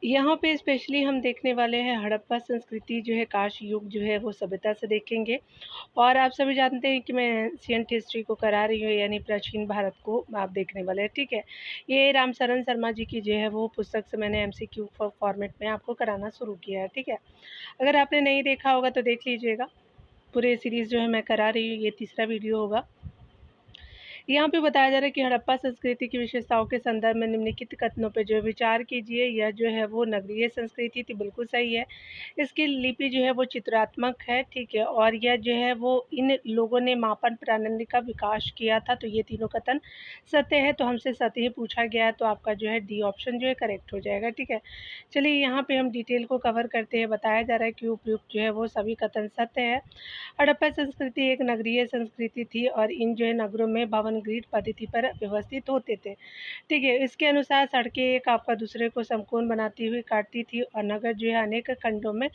यहाँ पे स्पेशली हम देखने वाले हैं हड़प्पा संस्कृति जो है काश युग जो है वो सभ्यता से देखेंगे। और आप सभी जानते हैं कि मैं एंशिएंट हिस्ट्री को करा रही हूँ यानी प्राचीन भारत को आप देखने वाले हैं, ठीक है। ये रामशरण शर्मा जी की जो है वो पुस्तक से मैंने एमसीक्यू फॉर्मेट में आपको कराना शुरू किया है, ठीक है। अगर आपने नहीं देखा होगा तो देख लीजिएगा। पूरे सीरीज़ जो है मैं करा रही हूँ, ये तीसरा वीडियो होगा। यहाँ पे बताया जा रहा है कि हड़प्पा संस्कृति की विशेषताओं के संदर्भ में निम्नलिखित कथनों पे जो विचार कीजिए। यह जो है वो नगरीय संस्कृति थी, बिल्कुल सही है। इसकी लिपि जो है वो चित्रात्मक है, ठीक है। और यह जो है वो इन लोगों ने मापन प्रणाली का विकास किया था, तो ये तीनों कथन सत्य है। तो हमसे सत्य ही पूछा गया है, तो आपका जो है डी ऑप्शन जो है करेक्ट हो जाएगा, ठीक है। चलिए यहाँ पे हम डिटेल को कवर करते हैं। बताया जा रहा है कि उपयुक्त जो है वो सभी कथन सत्य है। हड़प्पा संस्कृति एक नगरीय संस्कृति थी और इन जो है नगरों में भवन ग्रिड पद्धति पर व्यवस्थित होते थे, ठीक है। इसके अनुसार सड़कें एक आपका दूसरे को समकोण बनाती हुई काटती थी और नगर जो है अनेक खंडों में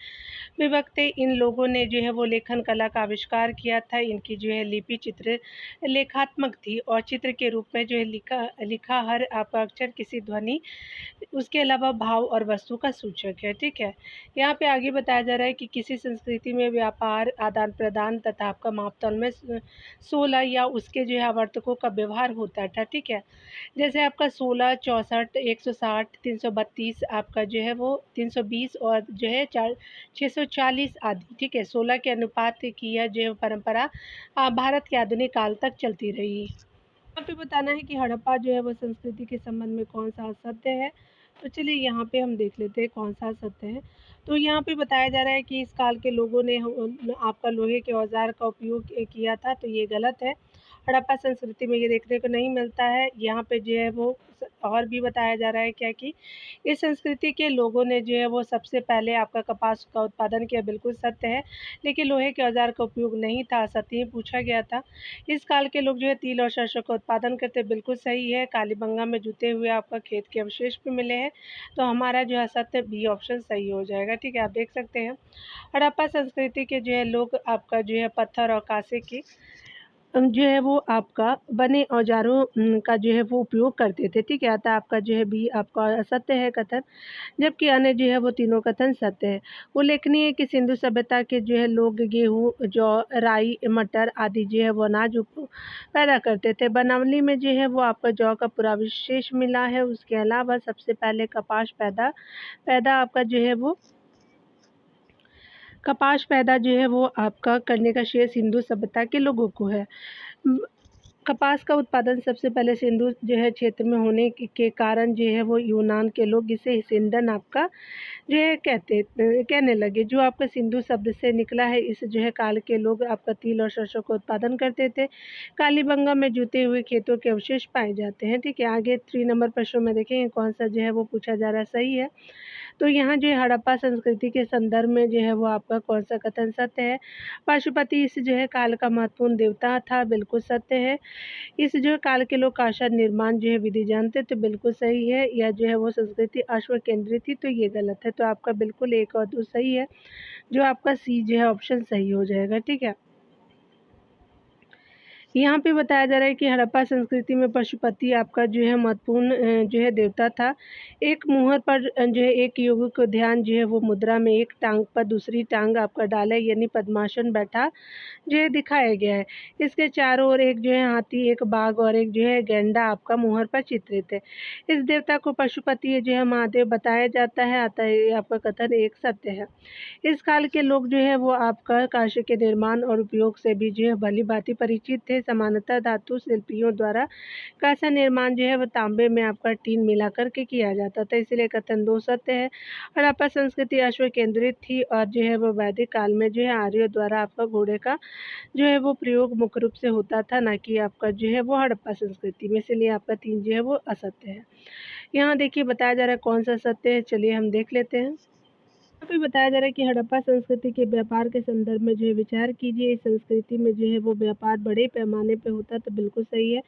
विभक्त थे। इन लोगों ने जो है वो लेखन कला का आविष्कार किया था। इनकी जो है लिपि चित्र लेखात्मक थी और चित्र के रूप में जो है लिखा लिखा हर आपका अक्षर किसी ध्वनि उसके अलावा भाव और वस्तु का सूचक है, ठीक है। यहाँ पे आगे बताया जा रहा है कि किसी संस्कृति में व्यापार, आदान-प्रदान तथा आपका मापतौल में 16 या उसके जो है आवर्तकों का व्यवहार होता था, ठीक है। जैसे आपका 16, 64, 160, 332 आपका जो है वो 320 और जो है 640 आदि, ठीक है। 16 के अनुपात की यह जो परंपरा भारत के आधुनिक काल तक चलती रही। यहाँ पे बताना है कि हड़प्पा जो है वो संस्कृति के संबंध में कौन-सा असत्य है। तो चलिए यहाँ पे हम देख लेते हैं कौन-सा असत्य है। तो यहाँ पे बताया जा रहा है कि इस काल के लोगों ने आपका लोहे के औज़ार का उपयोग किया था, तो ये गलत है। हड़प्पा संस्कृति में ये देखने को नहीं मिलता है। यहाँ पे जो है वो और भी बताया जा रहा है क्या कि इस संस्कृति के लोगों ने जो है वो सबसे पहले आपका कपास का उत्पादन किया, बिल्कुल सत्य है। लेकिन लोहे के औज़ार का उपयोग नहीं था, सत्य ही पूछा गया था। इस काल के लोग जो है तिल और सरसों का उत्पादन करते, बिल्कुल सही है। कालीबंगा में जुते हुए आपका खेत के अवशेष भी मिले हैं, तो हमारा जो है सत्य बी ऑप्शन सही हो जाएगा, ठीक है। आप देख सकते हैं हड़प्पा संस्कृति के जो है लोग आपका जो है पत्थर और कांसे की जो है वो आपका बने औजारों का जो है वो उपयोग करते थे, ठीक है। अतः आपका जो है बी आपका असत्य है कथन, जबकि अन्य जो है वो तीनों कथन सत्य है। उल्लेखनीय है कि सिंधु सभ्यता के जो है लोग गेहूँ, जौ, राई, मटर आदि जो है वो अनाज पैदा करते थे। बनावली में जो है वो आपका जौ का पुरावशेष मिला है। उसके अलावा सबसे पहले कपास पैदा पैदा आपका जो है वो कपास पैदा जो है वो आपका करने का श्रेय सिंधु सभ्यता के लोगों को है। उम, कपास का उत्पादन सबसे पहले सिंधु जो है क्षेत्र में होने के कारण जो है वो यूनान के लोग इसे सिंधन आपका जो है कहने लगे, जो आपका सिंधु शब्द से निकला है। इस जो है काल के लोग आपका तिल और सरसों का उत्पादन करते थे। कालीबंगा में जुते हुए खेतों के अवशेष पाए जाते हैं, ठीक है। आगे 3 नंबर प्रश्न में देखेंगे कौन सा जो है वो पूछा जा रहा है, सही है। तो यहाँ जो है हड़प्पा संस्कृति के संदर्भ में जो है वो आपका कौन-सा कथन सत्य है? पशुपति इस जो है काल का महत्वपूर्ण देवता था, बिल्कुल सत्य है। इस जो है काल के लोग काष्ठ निर्माण जो है विधि जानते, तो बिल्कुल सही है। यह जो है वो संस्कृति अश्व केंद्रित थी, तो ये गलत है। तो आपका बिल्कुल 1 और 2 सही है, जो आपका सी जो है ऑप्शन सही हो जाएगा, ठीक है। यहाँ पे बताया जा रहा है कि हड़प्पा संस्कृति में पशुपति आपका जो है महत्वपूर्ण जो है देवता था। एक मुहर पर जो है एक योगी को ध्यान जो है वो मुद्रा में एक टाँग पर दूसरी टाँग आपका डाले यानी पद्मासन बैठा जो है दिखाया गया है। इसके चारों ओर एक जो है हाथी, एक बाघ और एक जो है गैंडा आपका मुहर पर चित्रित है। इस देवता को पशुपति जो है महादेव बताया जाता है, अतः ये आपका कथन एक सत्य है। इस काल के लोग जो है वो आपका कांस्य के निर्माण और उपयोग से भी जो है भली-भाँति परिचित थे। सामान्यतः धातु शिल्पियों द्वारा कांस्य निर्माण जो है वो तांबे में आपका टीन मिला कर के किया जाता था, इसलिए कथन 2 सत्य है। हड़प्पा संस्कृति अश्व केंद्रित थी और जो है वो वैदिक काल में जो है आर्यों द्वारा आपका घोड़े का जो है वो प्रयोग मुख्य रूप से होता था, ना कि आपका जो है वो हड़प्पा संस्कृति में, इसलिए आपका 3 जो है वो असत्य है। यहाँ देखिए बताया जा रहा है कौन-सा सत्य है, चलिए हम देख लेते हैं। यहाँ पे बताया जा रहा है कि हड़प्पा संस्कृति के व्यापार के संदर्भ में जो है विचार कीजिए। इस संस्कृति में जो है वो व्यापार बड़े पैमाने पे होता, तो बिल्कुल सही है।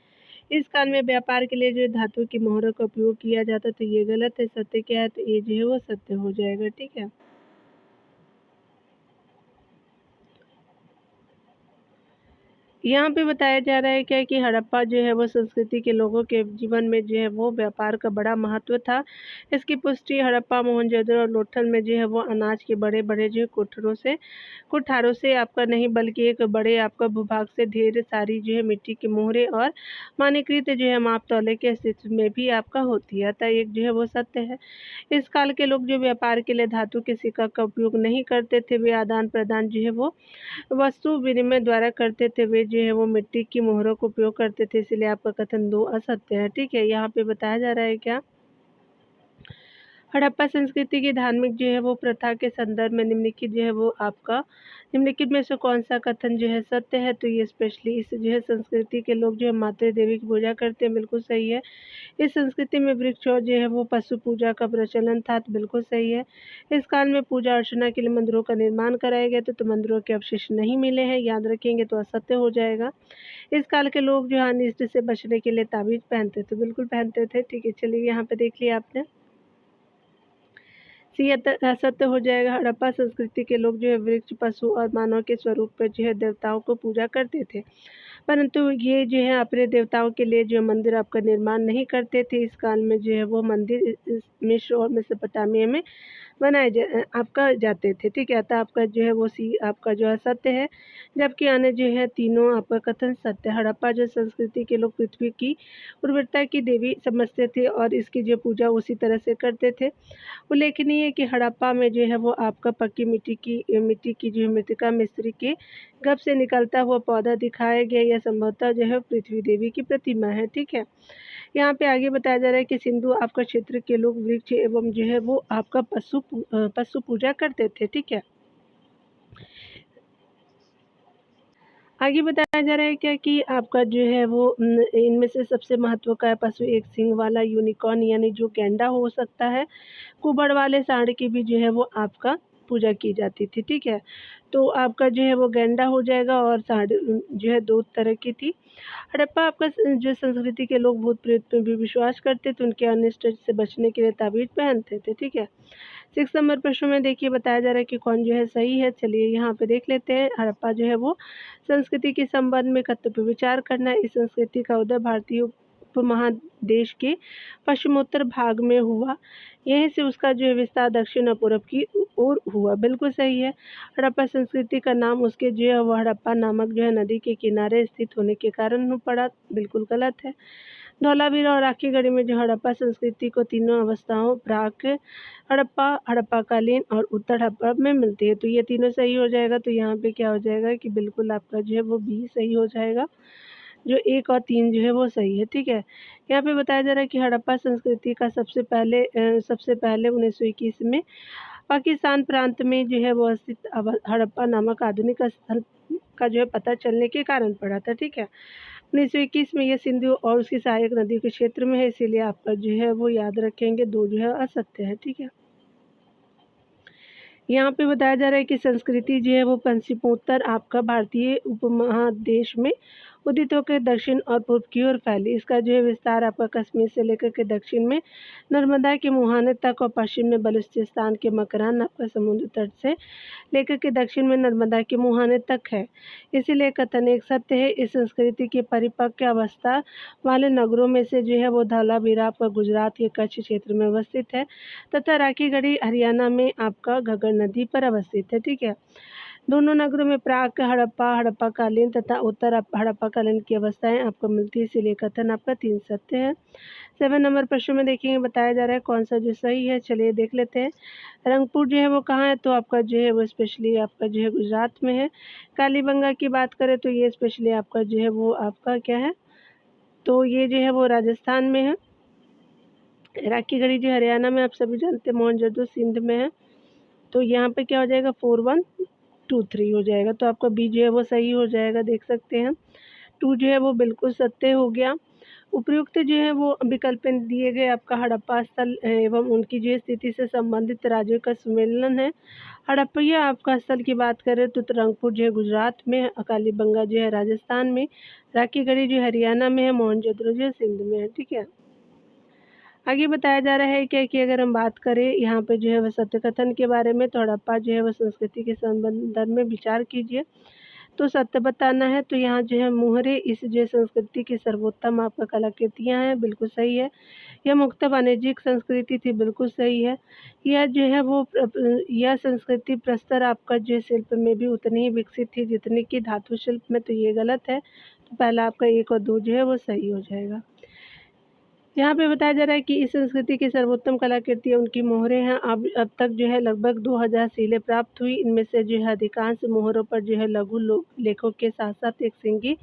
इस काल में व्यापार के लिए जो है धातु की मोहरों का उपयोग किया जाता, तो ये गलत है। सत्य क्या है? तो ये जो है वो सत्य हो जाएगा, ठीक है। यहाँ पे बताया जा रहा है क्या कि हड़प्पा जो है वो संस्कृति के लोगों के जीवन में जो है वो व्यापार का बड़ा महत्व था। इसकी पुष्टि हड़प्पा, मोहनजोदड़ो और लोथल में जो है वो अनाज के बड़े-बड़े जो कुठारों से आपका नहीं बल्कि एक बड़े आपका भूभाग से ढेर सारी जो है मिट्टी के मोहरे और मानकीकृत जो है माप-तौले के अस्तित्व में भी आपका होती है। अतः एक जो है वो सत्य है। इस काल के लोग जो व्यापार के लिए धातु के सिक्का का उपयोग नहीं करते थे, वे आदान-प्रदान जो है वो वस्तु विनिमय द्वारा करते थे, वे जो है वो मिट्टी की मोहरों का उपयोग करते थे, इसलिए आपका कथन 2 असत्य है। ठीक है, यहाँ पे बताया जा रहा है क्या? हड़प्पा संस्कृति की धार्मिक जो है वो प्रथा के संदर्भ में निम्नलिखित जो है वो आपका निम्नलिखित में से कौन-सा कथन जो है सत्य है? तो ये स्पेशली इस जो है संस्कृति के लोग जो है मातृ देवी की पूजा करते हैं, बिल्कुल सही है। इस संस्कृति में वृक्ष और जो है वो पशु पूजा का प्रचलन था, तो बिल्कुल सही है। इस काल में पूजा अर्चना के लिए मंदिरों का निर्माण कराया गया था, तो मंदिरों के अवशेष नहीं मिले हैं, याद रखेंगे तो असत्य हो जाएगा। इस काल के लोग जो है अनिष्ट से बचने के लिए ताबीज़ पहनते थे, बिल्कुल पहनते थे। ठीक है, चलिए यहाँ पे देख लिया आपने। सी असत्य हो जाएगा। हड़प्पा संस्कृति के लोग जो है वृक्ष, पशु और मानव के स्वरूप में जो है देवताओं को पूजा करते थे। परंतु ये जो है अपने देवताओं के लिए जो मंदिर आपका निर्माण नहीं करते थे। इस काल में जो है वो मंदिर मिस्र और मेसोपोटामिया में आपका जाते थे। ठीक है, अतः आपका जो है वो सी आपका जो है सत्य है, जबकि अन्य जो है तीनों आपका कथन सत्य है। हड़प्पा जो संस्कृति के लोग पृथ्वी की उर्वरता की देवी समझते थे और इसकी जो पूजा उसी तरह से करते थे। उल्लेखनीय है कि हड़प्पा में जो है वो आपका पक्की मिट्टी की जो है मृतिका मिस्त्री के गब से निकलता हुआ पौधा दिखाया गया। यह संभवतः जो है पृथ्वी देवी की प्रतिमा है। ठीक है, यहाँ पे आगे बताया जा रहा है कि सिंधु आपका क्षेत्र के लोग वृक्ष एवं जो है वो आपका पशु पूजा करते थे। ठीक है, आगे बताया जा रहा है क्या कि आपका जो है वो इनमें से सबसे महत्व का पशु एक सींग वाला यूनिकॉर्न यानी जो गैंडा हो सकता है। कुबड़ वाले सांड की भी जो है वो आपका पूजा की जाती थी। ठीक है, तो आपका जो है वो गैंडा हो जाएगा और सांड जो है 2 तरह की थी। हड़प्पा आपका जो संस्कृति के लोग भूत प्रेत में भी विश्वास करते थे, उनके अनिष्ट से बचने के लिए ताबीज पहनते थे। ठीक है, 6 नंबर प्रश्न में देखिए बताया जा रहा है कि कौन जो है सही है। चलिए यहाँ पे देख लेते हैं। हड़प्पा जो है वो संस्कृति के संबंध में कथ्य पे विचार करना। इस संस्कृति का उदय भारतीय उपमहादेश के पश्चिमोत्तर भाग में हुआ। यहीं से उसका जो है विस्तार दक्षिण और पूर्व की ओर हुआ, बिल्कुल सही है। हड़प्पा संस्कृति का नाम उसके जो है वो हड़प्पा नामक जो है नदी के किनारे स्थित होने के कारण पड़ा, बिल्कुल गलत है। धौलावीरा और राखीगढ़ी में जो हड़प्पा संस्कृति को तीनों अवस्थाओं प्राक हड़प्पा, हड़प्पाकालीन और उत्तर हड़प्पा में मिलती है, तो ये तीनों सही हो जाएगा। तो यहाँ पे क्या हो जाएगा कि बिल्कुल आपका जो है वो बी सही हो जाएगा, जो 1 और 3 जो है वो सही है। ठीक है, यहाँ पे बताया जा रहा है कि हड़प्पा संस्कृति का सबसे पहले 1921 में पाकिस्तान प्रांत में जो है वो स्थित हड़प्पा नामक आधुनिक स्थल का जो है पता चलने के कारण पड़ा था। ठीक है, 1921 में ये सिंधु और उसकी सहायक नदी के क्षेत्र में है, इसीलिए आपका जो है वो याद रखेंगे 2 जो है असत्य है। ठीक है, यहाँ पे बताया जा रहा है कि संस्कृति जो है वो पश्चिमोत्तर आपका भारतीय उपमहादेश में उदित होकर दक्षिण और पूर्व की ओर फैली। इसका जो है विस्तार आपका कश्मीर से लेकर के दक्षिण में नर्मदा के मुहाने तक और पश्चिम में बलूचिस्तान के मकरान आपका समुद्र तट से लेकर के दक्षिण में नर्मदा के मुहाने तक है। इसीलिए कथन एक सत्य है। इस संस्कृति की परिपक्व अवस्था वाले नगरों में से जो है वो धौलावीरा आपका गुजरात के कच्छ क्षेत्र में अवस्थित है तथा राखीगढ़ी हरियाणा में आपका घग्गर नदी पर अवस्थित है। ठीक है, दोनों नगरों में प्राक हड़प्पाकालीन तथा उत्तर हड़प्पाकालीन की अवस्थाएं आपको मिलती है, इसीलिए कथन आपका 3 सत्य है। 7 नंबर प्रश्न में देखेंगे बताया जा रहा है कौन सा जो सही है। चलिए देख लेते हैं। रंगपुर जो है वो कहाँ है, तो आपका जो है वो स्पेशली आपका जो है गुजरात में है। कालीबंगा की बात करें तो ये स्पेशली आपका जो है वो आपका क्या है, तो ये जो है वो राजस्थान में है। राखीगढ़ी जो हरियाणा में आप सभी जानते हैं, मोहनजोदड़ो सिंध में है। तो यहाँ पे क्या हो जाएगा 4123 हो जाएगा, तो आपका बी जो है वो सही हो जाएगा, देख सकते हैं। 2 जो है वो बिल्कुल सत्य हो गया। उपयुक्त जो है वो विकल्प दिए गए आपका हड़प्पा स्थल एवं उनकी जो स्थिति से संबंधित राज्यों का सम्मेलन है। हड़प्पा आपका स्थल की बात करें तो रंगपुर जो है गुजरात में है, कालीबंगा जो है राजस्थान में, राखीगढ़ी जो हरियाणा में है, मोहनजोदड़ो जो है सिंध में है। ठीक है, आगे बताया जा रहा है क्या कि अगर हम बात करें यहाँ पे जो है वह सत्य कथन के बारे में, तो हड़प्पा जो है वह संस्कृति के संदर्भ में विचार कीजिए। तो सत्य बताना है। तो यहाँ जो है मोहरे इस जो संस्कृति की सर्वोत्तम आपका कलाकृतियाँ हैं, बिल्कुल सही है। यह मुख्यतः वाणिज्यिक संस्कृति थी, बिल्कुल सही है। यह जो है वो यह संस्कृति प्रस्तर आपका जो शिल्प में भी उतनी ही विकसित थी जितनी कि धातु शिल्प में, तो ये गलत है। तो पहला आपका 1 और 2 जो है वो सही हो जाएगा। यहाँ पे बताया जा रहा है कि इस संस्कृति की सर्वोत्तम कलाकृति उनकी मोहरें हैं। अब तक जो है लगभग 2000 सीलें प्राप्त हुई। इनमें से जो है अधिकांश मोहरों पर जो है लघु लेखों के साथ-साथ एक सींगी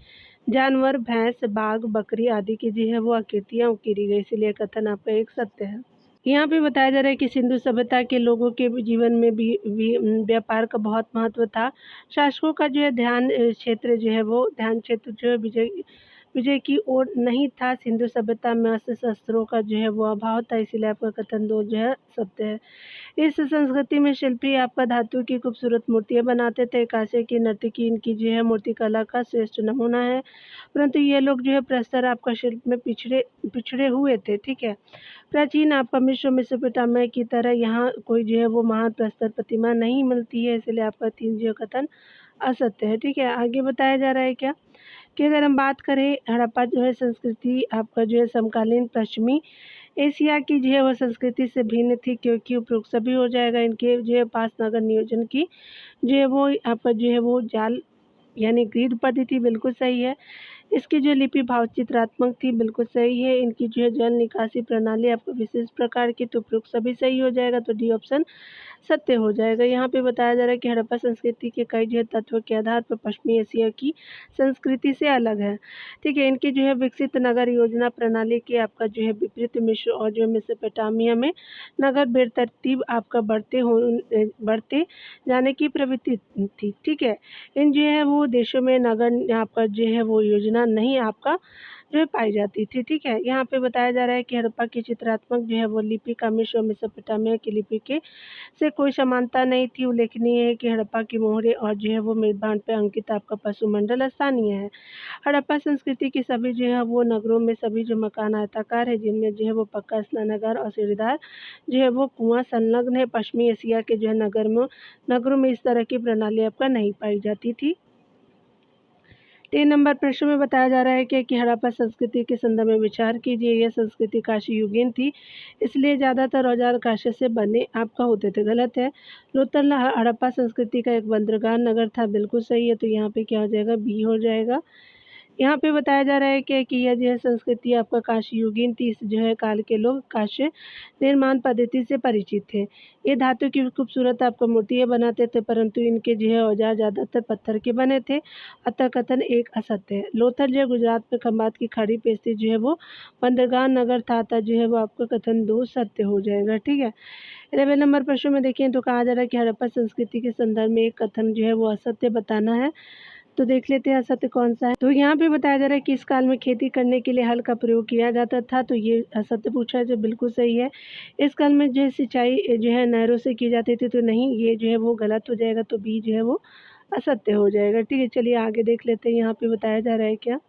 जानवर, भैंस, बाघ, बकरी आदि की जो है वो आकृतियाँ उकेरी गई, इसलिए कथन आपका एक सत्य है। यहाँ पे बताया जा रहा है कि सिंधु सभ्यता के लोगों के जीवन में भी व्यापार का बहुत महत्व था। शासकों का जो है ध्यान क्षेत्र जो है विजय विजय की ओर नहीं था। सिंधु सभ्यता में अस्त्र शस्त्रों का जो है वो अभाव था, इसीलिए आपका कथन 2 जो है सत्य है। इस संस्कृति में शिल्पी आपका धातु की खूबसूरत मूर्तियाँ बनाते थे। कांसे की नर्तकी इनकी जो है मूर्तिकला का श्रेष्ठ नमूना है, परंतु ये लोग जो है प्रस्तर आपका शिल्प में पिछड़े हुए थे, ठीक है। प्राचीन आपका मिस्र मेसोपोटामिया की तरह यहाँ कोई जो है वो महान प्रस्तर प्रतिमा नहीं मिलती है, इसलिए आपका 3 जो कथन असत्य है, ठीक है। आगे बताया जा रहा है क्या कि अगर हम बात करें हड़प्पा जो है संस्कृति आपका जो है समकालीन पश्चिमी एशिया की जो है वो संस्कृति से भिन्न थी, क्योंकि उपरोक्त सभी हो जाएगा। इनके जो है पास नगर नियोजन की जो है वो आपका जो है वो जाल यानी ग्रिड पद्धति बिल्कुल सही है। इसकी जो लिपि भावचित्रात्मक थी, बिल्कुल सही है। इनकी जो है जल निकासी प्रणाली आपको विशेष प्रकार की, तो उपरोक्त सभी सही हो जाएगा, तो डी ऑप्शन सत्य हो जाएगा। यहाँ पे बताया जा रहा है कि हड़प्पा संस्कृति के कई जो है तत्व के आधार पर पश्चिमी एशिया की संस्कृति से अलग है, ठीक है। इनकी जो है विकसित नगर योजना प्रणाली के आपका जो है विपरीत मिस्र और जो मेसोपोटामिया में नगर बेतरतीब आपका बढ़ते जाने की प्रवृत्ति थी, ठीक है। इन जो है वो देशों में नगर आपका जो है वो योजना नहीं आपका जो है पाई जाती थी, ठीक है। यहाँ पे बताया जा रहा है कि हड़प्पा की चित्रात्मक जो है वो लिपि का मिस्र और मेसोपोटामिया की लिपि के से कोई समानता नहीं थी। उल्लेखनीय है कि हड़प्पा की मोहरें और जो है वो मेजबान पे अंकित आपका पशुमंडल स्थानीय है। हड़प्पा संस्कृति के सभी जो है वो नगरों में सभी जो मकान आयताकार है, जिनमें जो है वो पक्का स्नानागार और सीढ़ीदार जो है वो कुआं संलग्न है। पश्चिमी एशिया के जो है नगरों में इस तरह की प्रणाली आपका नहीं पाई जाती थी। 3 नंबर प्रश्न में बताया जा रहा है कि हड़प्पा संस्कृति के संदर्भ में विचार कीजिए। यह संस्कृति काशी युगीन थी, इसलिए ज़्यादातर औजार कांसे से बने आपका होते थे, गलत है। लोथल हड़प्पा संस्कृति का एक बंदरगाह नगर था, बिल्कुल सही है। तो यहाँ पे क्या हो जाएगा, बी हो जाएगा। यहाँ पे बताया जा रहा है कि यह जो है संस्कृति आपका काशी युगीन थी। इस जो है काल के लोग कांस्य निर्माण पद्धति से परिचित थे। ये धातु की खूबसूरत आपको मूर्तियाँ बनाते थे, परंतु इनके जो है औजार ज़्यादातर पत्थर के बने थे, अतः कथन एक असत्य है। लोथल जो है गुजरात में खंबात की खाड़ी पे स्थित जो है वो बंदरगाह नगर था, अतः जो है वो आपका कथन 2 सत्य हो जाएगा, ठीक है। 11 नंबर प्रश्न में देखें तो कहा जा रहा है कि हड़प्पा संस्कृति के संदर्भ में एक कथन जो है वो असत्य बताना है। तो देख लेते हैं असत्य कौन सा है। तो यहाँ पे बताया जा रहा है कि इस काल में खेती करने के लिए हल का प्रयोग किया जाता था, तो ये असत्य पूछा है, जो बिल्कुल सही है। इस काल में जो सिंचाई जो है नहरों से की जाती थी, तो नहीं, ये जो है वो गलत हो जाएगा, तो बी जो है वो असत्य हो जाएगा, ठीक है। चलिए आगे देख लेते हैं। यहाँ पे बताया जा रहा है क्या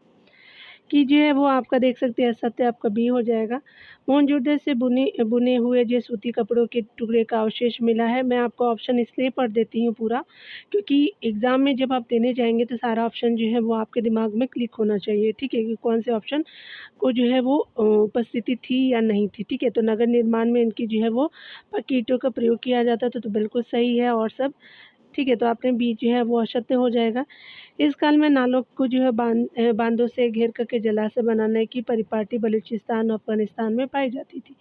कि जो है वो आपका देख सकते हैं सत्य आपका बी हो जाएगा। मोहनजोदड़ो से बुने हुए जो सूती कपड़ों के टुकड़े का अवशेष मिला है। मैं आपको ऑप्शन इसलिए पढ़ देती हूँ पूरा, क्योंकि एग्जाम में जब आप देने जाएंगे तो सारा ऑप्शन जो है वो आपके दिमाग में क्लिक होना चाहिए, ठीक है, कि कौन से ऑप्शन को जो है वो उपस्थिति थी या नहीं थी, ठीक है। तो नगर निर्माण में इनकी जो है वो पक्की ईंटों का प्रयोग किया जाता था, तो बिल्कुल सही है और सब, ठीक है। तो आपने बी जो है वो असत्य हो जाएगा। इस काल में नालों को जो है बांधों से घेर करके जलाशय बनाने की परिपाटी बलूचिस्तान और अफगानिस्तान में पाई जाती थी,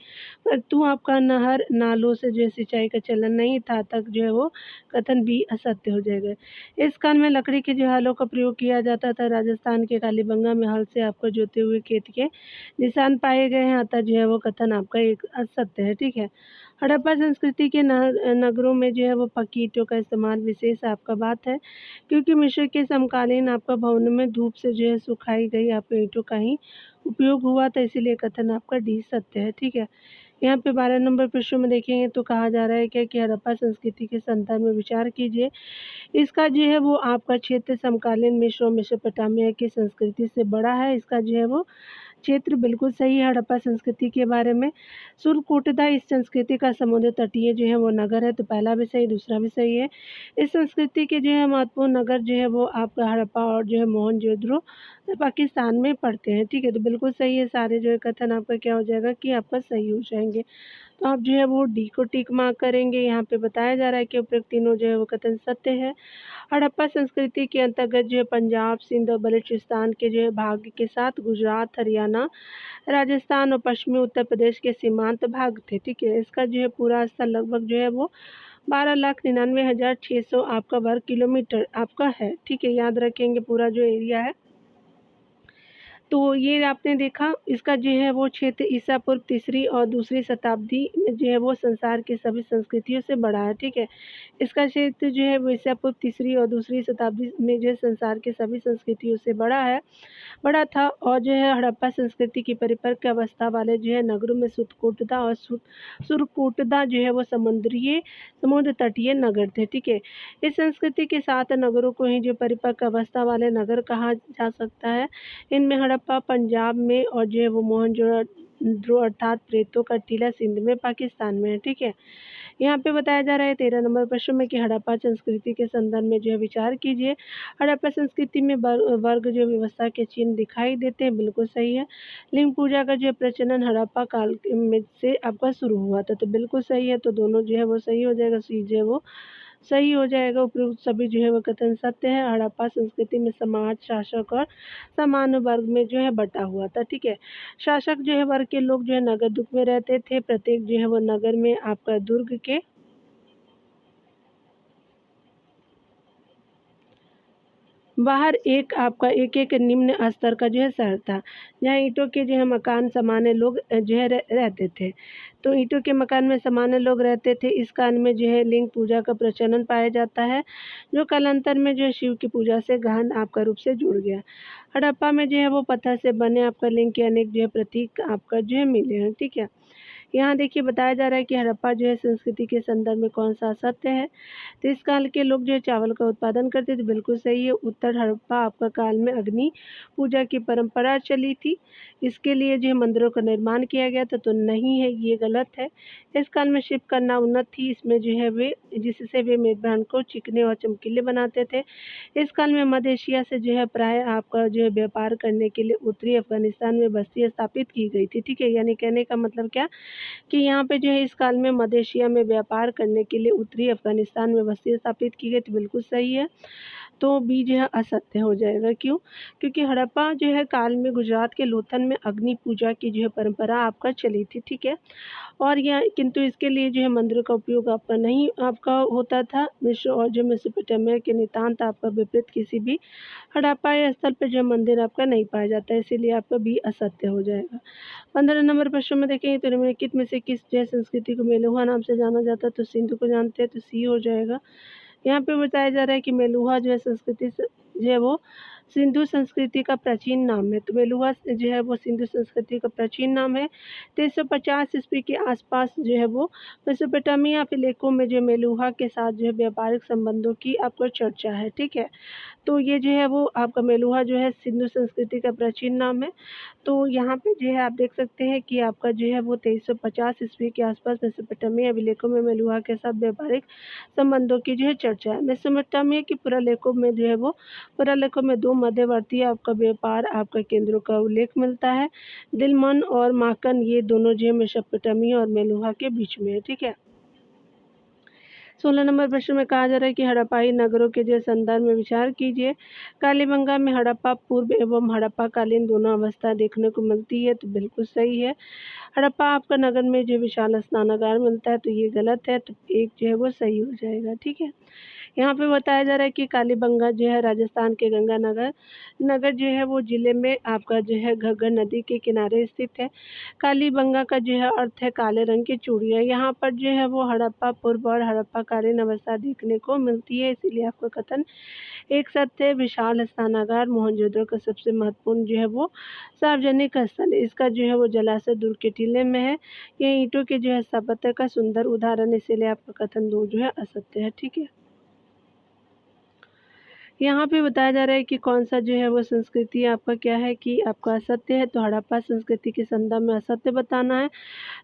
परंतु आपका नहर नालों से जो है सिंचाई का चलन नहीं था, तक जो है वो कथन बी असत्य हो जाएगा। इस काल में लकड़ी के जो हलों का प्रयोग किया जाता था। राजस्थान के कालीबंगा में हल से आपको जोते हुए खेत के निशान पाए गए हैं, अतः जो है वो कथन आपका एक असत्य है, ठीक है। हड़प्पा संस्कृति के नगरों में जो है वो पक्की ईंटों का इस्तेमाल विशेष आपका बात है, क्योंकि मिस्र के समकालीन आपका भवनों में धूप से जो है सुखाई गई आपके ईंटों का ही उपयोग हुआ था, इसीलिए कथन आपका डी सत्य है, ठीक है। यहाँ पे 12 नंबर प्रश्न में देखेंगे तो कहा जा रहा है क्या कि हड़प्पा संस्कृति के संदर्भ में विचार कीजिए। इसका जो है वो आपका क्षेत्र समकालीन मिस्र और मेसोपोटामिया की संस्कृति से बड़ा है। इसका जो है वो क्षेत्र बिल्कुल सही है हड़प्पा संस्कृति के बारे में। सुरकोटदा इस संस्कृति का समुद्र तटीय जो है वो नगर है, तो पहला भी सही, दूसरा भी सही है। इस संस्कृति के जो है महत्वपूर्ण नगर जो है वो आपका हड़प्पा और जो है मोहनजोदड़ो पाकिस्तान में पड़ते हैं, ठीक है? तो बिल्कुल सही है, सारे जो है कथन आपका क्या हो जाएगा कि आपका सही हो जाएँगे। तो आप जो है वो डी को टिक मार्क करेंगे, यहाँ पे बताया जा रहा है कि उपरोक्त तीनों जो है वो कथन सत्य है। हड़प्पा संस्कृति के अंतर्गत जो है पंजाब, सिंध और बलूचिस्तान के जो है भाग के साथ गुजरात, हरियाणा, राजस्थान और पश्चिमी उत्तर प्रदेश के सीमांत भाग थे, ठीक है? इसका जो है पूरा स्थल लगभग जो है वो 12,99,600 आपका वर्ग किलोमीटर आपका है, ठीक है? याद रखेंगे पूरा जो एरिया है। तो ये आपने देखा इसका जो है वो क्षेत्र ईसा पूर्व तीसरी और दूसरी शताब्दी में जो है वो संसार की सभी संस्कृतियों से बड़ा है, ठीक है? इसका क्षेत्र जो है वो ईसा पूर्व तीसरी और दूसरी शताब्दी में जो है संसार के सभी संस्कृतियों से बड़ा था और जो है हड़प्पा संस्कृति की परिपक्व अवस्था वाले जो है नगरों में सुरकोटदा और सुरकोटदा जो है वो समुद्र तटीय नगर थे, ठीक है? इस संस्कृति के 7 नगरों को ही जो परिपक्व अवस्था वाले नगर कहा जा सकता है। इनमें हड़प्पा पंजाब में और जो है वो मोहनजोदड़ो अर्थात प्रेतो का टीला सिंध में पाकिस्तान में है, ठीक है? यहाँ पे बताया जा रहा है 13 नंबर प्रश्न में कि हड़प्पा संस्कृति के संदर्भ में जो है विचार कीजिए। हड़प्पा संस्कृति में वर्ग जो व्यवस्था के चिन्ह दिखाई देते हैं, बिल्कुल सही है। लिंग पूजा का जो है प्रचलन हड़प्पा काल में से आपका शुरू हुआ था, तो बिल्कुल सही है, तो दोनों जो है वो सही हो जाएगा, सी जो है वो सही हो जाएगा। उपरोक्त सभी जो है वो कथन सत्य है। हड़प्पा संस्कृति में समाज, शासक और सामान्य वर्ग में जो है बँटा हुआ था, ठीक है? शासक जो है वर्ग के लोग जो है नगर दुर्ग में रहते थे। प्रत्येक जो है वो नगर में आपका दुर्ग के बाहर एक-एक निम्न स्तर का जो है शहर था, जहाँ ईंटों के जो है मकान सामान्य लोग जो है रहते थे। तो ईंटों के मकान में सामान्य लोग रहते थे, इस काल में जो है लिंग पूजा का प्रचलन पाया जाता है, जो कालांतर में जो है शिव की पूजा से गहन आपका रूप से जुड़ गया। हड़प्पा में जो है वो पत्थर से बने आपका लिंग के अनेक जो है प्रतीक आपका जो है मिले हैं, ठीक है? यहाँ देखिए बताया जा रहा है कि हड़प्पा जो है संस्कृति के संदर्भ में कौन-सा सत्य है। तो इस काल के लोग जो है चावल का उत्पादन करते थे, बिल्कुल सही है। उत्तर हड़प्पा आपका काल में अग्नि पूजा की परंपरा चली थी, इसके लिए जो है मंदिरों का निर्माण किया गया था, तो नहीं है, ये गलत है। इस काल में शिल्प कला उन्नत थी, इसमें जो है वे जिससे वे मेज़बान को चिकने और चमकीले बनाते थे। इस काल में मध्य एशिया से जो है प्राय आपका जो है व्यापार करने के लिए उत्तरी अफ़गानिस्तान में बस्ती स्थापित की गई थी, ठीक है? यानी कहने का मतलब क्या कि यहाँ पे जो है इस काल में मध्य एशिया में व्यापार करने के लिए उत्तरी अफ़गानिस्तान में बस्ती स्थापित की गई, तो बिल्कुल सही है। तो बी जो है असत्य हो जाएगा, क्यों? क्योंकि हड़प्पा जो है काल में गुजरात के लोथल में अग्नि पूजा की जो है परंपरा आपका चली थी, ठीक है? और यह किंतु इसके लिए जो है मंदिरों का उपयोग आपका नहीं आपका होता था। मिस्र और जो मेसोपोटामिया के नितांत आपका विपरीत किसी भी हड़प्पा या स्थल पे जो मंदिर आपका नहीं पाया जाता है, इसीलिए आपका बी असत्य हो जाएगा। 15 नंबर प्रश्न में देखेंगे तो निम्नलिखित में से किस जो है संस्कृति को मेलुहा नाम से जाना जाता है, तो सिंधु को जानते हैं, तो सी हो जाएगा। यहाँ पे बताया जा रहा है कि मेलुहा जो है संस्कृति जो है वो सिंधु संस्कृति का प्राचीन नाम है, तो मेलुहा जो है वो सिंधु संस्कृति का प्राचीन नाम है। 350 ईस्वी के आसपास जो है वो मेसोपोटामिया के इलाकों में जो मेलुहा के साथ जो है व्यापारिक संबंधों की आपको चर्चा है, ठीक है? तो ये जो है वो आपका मेलुहा जो है सिंधु संस्कृति का प्राचीन नाम है। तो यहाँ पे जो है आप देख सकते हैं कि आपका जो है वो 2350 ईस्वी के आसपास मेसोपोटामिया अभिलेखों में मेलुहा के साथ व्यापारिक संबंधों की जो है चर्चा है। मेसोपोटामिया के पुरालेखों में जो है वो पुरालेखों में 2 मध्यवर्ती आपका व्यापार आपका केंद्रों का उल्लेख मिलता है। दिलमन और माकन ये दोनों जो है मेसोपोटामिया और मेलुहा के बीच में है, ठीक है? 16 नंबर प्रश्न में कहा जा रहा है कि हड़प्पाई नगरों के जो संदर्भ में विचार कीजिए। कालीबंगा में हड़प्पा पूर्व एवं हड़प्पा कालीन दोनों अवस्था देखने को मिलती है, तो बिल्कुल सही है। हड़प्पा आपका नगर में जो विशाल स्नानागार मिलता है, तो ये गलत है, तो एक जो है वो सही हो जाएगा, ठीक है? यहाँ पे बताया जा रहा है कि कालीबंगा जो है राजस्थान के गंगानगर नगर जो है वो जिले में आपका जो है घग्गर नदी के किनारे स्थित है। कालीबंगा का जो है अर्थ है काले रंग की चूड़ियाँ। यहाँ पर जो है वो हड़प्पा पूर्व और हड़प्पा कालीन अवस्था देखने को मिलती है, इसीलिए आपका कथन एक सत्य है। विशाल स्नानागार मोहनजोदड़ो का सबसे महत्वपूर्ण जो है वो सार्वजनिक स्थल है। इसका जो है वो जलाशय दुर्ग के टीले में है। ये ईंटों के जो है स्थापत्य का सुंदर उदाहरण है, इसीलिए आपका कथन 2 जो है असत्य है, ठीक है? यहाँ पे बताया जा रहा है कि कौन-सा जो है वो संस्कृति आपका क्या है कि आपका असत्य है, तो हड़प्पा संस्कृति के संदर्भ में असत्य बताना है।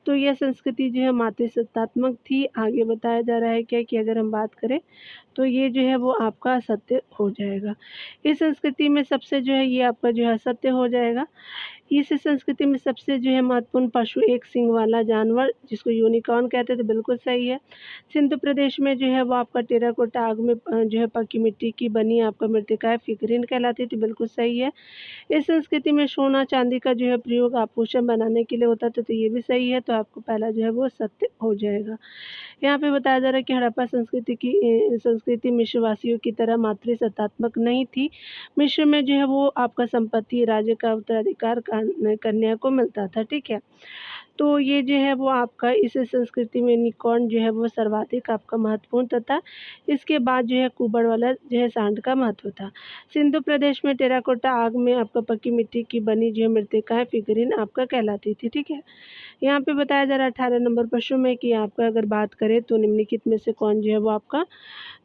तो यह संस्कृति जो है मातृसत्तात्मक थी। आगे बताया जा रहा है क्या कि अगर हम बात करें तो ये जो है वो आपका असत्य हो जाएगा। इस संस्कृति में सबसे जो है ये आपका जो है असत्य हो जाएगा। इस संस्कृति में सबसे जो है महत्वपूर्ण पशु एक सींग वाला जानवर जिसको यूनिकॉर्न कहते थे, बिल्कुल सही है। सिंधु प्रदेश में जो है वो आपका टेराकोटा आग में जो है पकी मिट्टी की बनी आपका मृत्तिकाएँ फिगरीन कहलाती थी, बिल्कुल सही है। इस संस्कृति में सोना चांदी का जो है प्रयोग आभूषण बनाने के लिए होता था, तो ये भी सही है, तो आपको पहला जो है वो सत्य हो जाएगा। यहाँ पे बताया जा रहा है कि हड़प्पा संस्कृति मिस्रवासियों की तरह मातृसत्तात्मक नहीं थी। मिस्र में जो है वो आपका संपत्ति राज्य का उत्तराधिकार कन्या को मिलता था, ठीक है। तो ये जो है वो आपका इस संस्कृति में यूनिकॉर्न जो है वो सर्वाधिक आपका महत्वपूर्ण तथा इसके बाद जो है कुबड़ वाला जो है सांड का महत्व था। सिंधु प्रदेश में टेराकोटा आग में आपका पक्की मिट्टी की बनी जो है मृत्तिकाएँ फिगरीन आपका कहलाती थी, ठीक है। यहाँ पे बताया जा रहा है 18 नंबर प्रश्न में कि आपका अगर बात करें तो निम्नलिखित में से कौन जो है वो आपका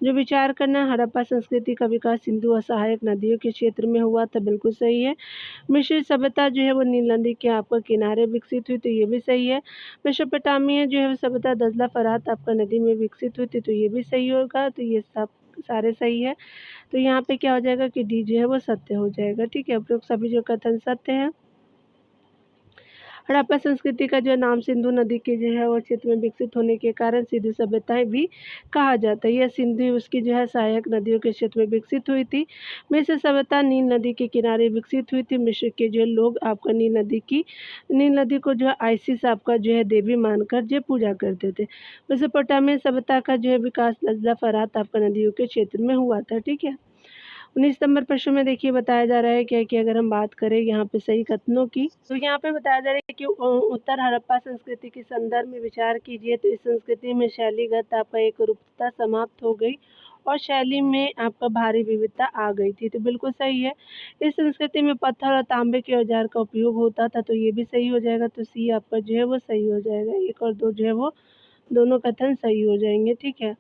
जो विचार करना है। हड़प्पा संस्कृति का विकास सिंधु और सहायक नदियों के क्षेत्र में हुआ था, बिल्कुल सही है। मिस्र सभ्यता जो है वो नील नदी के आपका किनारे विकसित हुई, तो ये भी सही है। मेसोपोटामिया जो है वो सभ्यता दजला फरात आपका नदी में विकसित हुई थी, तो ये भी सही होगा। तो ये सब सारे सही है। तो यहाँ पे क्या हो जाएगा कि डी जो है वो सत्य हो जाएगा, ठीक है। उपरोक्त सभी जो कथन सत्य है। हड़प्पा संस्कृति का जो नाम सिंधु नदी के जो है वो क्षेत्र में विकसित होने के कारण सिंधु सभ्यताएं भी कहा जाता है। यह सिंधु उसकी जो है सहायक नदियों के क्षेत्र में विकसित हुई थी। मिस्र सभ्यता नील नदी के किनारे विकसित हुई थी। मिस्र के जो लोग आपका नील नदी को जो है आइसिस आपका जो है देवी मानकर जो पूजा करते थे। मेसोपोटामिया सभ्यता का जो है विकास नजला फरात आपका नदियों के क्षेत्र में हुआ था, ठीक है। 19 नंबर प्रश्न में देखिए बताया जा रहा है क्या कि अगर हम बात करें यहाँ पे सही कथनों की, तो यहाँ पे बताया जा रहा है कि उत्तर हड़प्पा संस्कृति के संदर्भ में विचार कीजिए तो इस संस्कृति में शैलीगत आपका एक रूपता समाप्त हो गई और शैली में आपका भारी विविधता आ गई थी, तो बिल्कुल सही है। इस संस्कृति में पत्थर और तांबे के औजार का उपयोग होता था, तो ये भी सही हो जाएगा। तो सी आपका जो है वो सही हो जाएगा। 1 और 2 जो है वो दोनों कथन सही हो जाएंगे, ठीक है।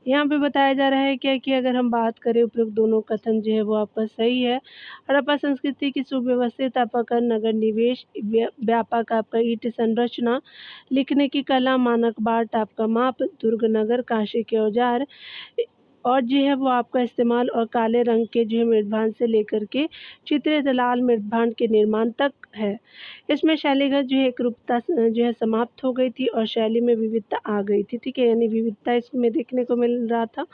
यहाँ पे बताया जा रहा है क्या कि अगर हम बात करें उपयुक्त दोनों कथन जो है वो आपका सही है। हड़प्पा संस्कृति की सुव्यवस्थित आपका नगर निवेश व्यापक आपका ईंट संरचना लिखने की कला मानक बाट आपका माप दुर्ग नगर काशी के औजार और जो है वो आपका इस्तेमाल और काले रंग के जो है मृदभांड से लेकर के चित्रित लाल मृदभांड के निर्माण तक है। इसमें शैलीगत जो है एकरूपता जो है समाप्त हो गई थी और शैली में विविधता आ गई थी, ठीक है। यानी विविधता इसमें देखने को मिल रहा था।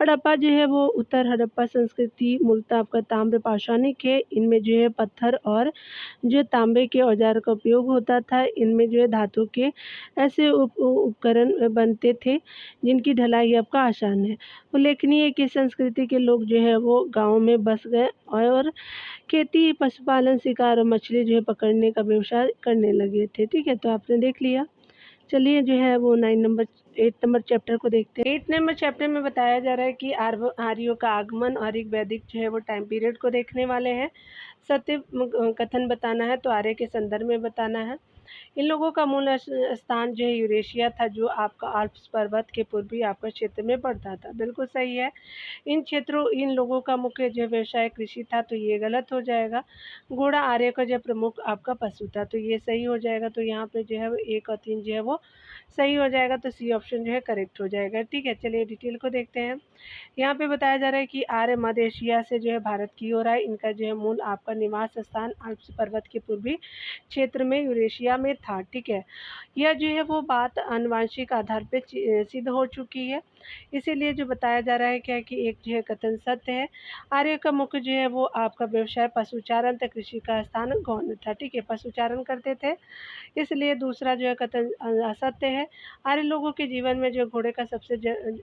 हड़प्पा जो है वो उत्तर हड़प्पा संस्कृति मूलतः आपका ताम्र पाषाणिक है। इनमें जो है पत्थर और जो तांबे के औजार का उपयोग होता था। इनमें जो है धातु के ऐसे उपकरण बनते थे जिनकी ढलाई आपका आसान है। उल्लेखनीय है कि संस्कृति के लोग जो है वो गाँव में बस गए और खेती पशुपालन शिकार और मछली जो है पकड़ने का व्यवसाय करने लगे थे, ठीक है। तो आपने देख लिया। चलिए जो है वो 8 नंबर चैप्टर को देखते हैं। 8 नंबर चैप्टर में बताया जा रहा है कि आर्यों का आगमन और एक वैदिक जो है वो टाइम पीरियड को देखने वाले हैं। सत्य कथन बताना है, तो आर्य के संदर्भ में बताना है। इन लोगों का मूल स्थान जो है यूरेशिया था, जो आपका आल्प्स पर्वत के पूर्वी आपका क्षेत्र में पड़ता था, बिल्कुल सही है। इन लोगों का मुख्य जो व्यवसाय कृषि था, तो ये गलत हो जाएगा। घोड़ा आर्य का जो प्रमुख आपका पशु था, तो ये सही हो जाएगा। तो यहाँ पे जो है 1 और 3 जो है वो सही हो जाएगा। तो सी ऑप्शन जो है करेक्ट हो जाएगा, ठीक है। चलिए डिटेल को देखते हैं। यहाँ पे बताया जा रहा है कि आर्य मध्य एशिया से जो है भारत की ओर आए। इनका जो है मूल आपका निवास स्थान आल्प्स पर्वत के पूर्वी क्षेत्र में यूरेशिया में था, ठीक है। यह जो है वो बात आनुवंशिक आधार पे सिद्ध हो चुकी है। इसीलिए जो बताया जा रहा है क्या कि एक जो है कथन सत्य है। आर्य का मुख्य जो है वो आपका व्यवसाय पशुचारण तथा कृषि का स्थान गौण था, ठीक है। पशुचारण करते थे, इसलिए दूसरा जो है कथन असत्य है। आर्य लोगों के जीवन में जो घोड़े का सबसे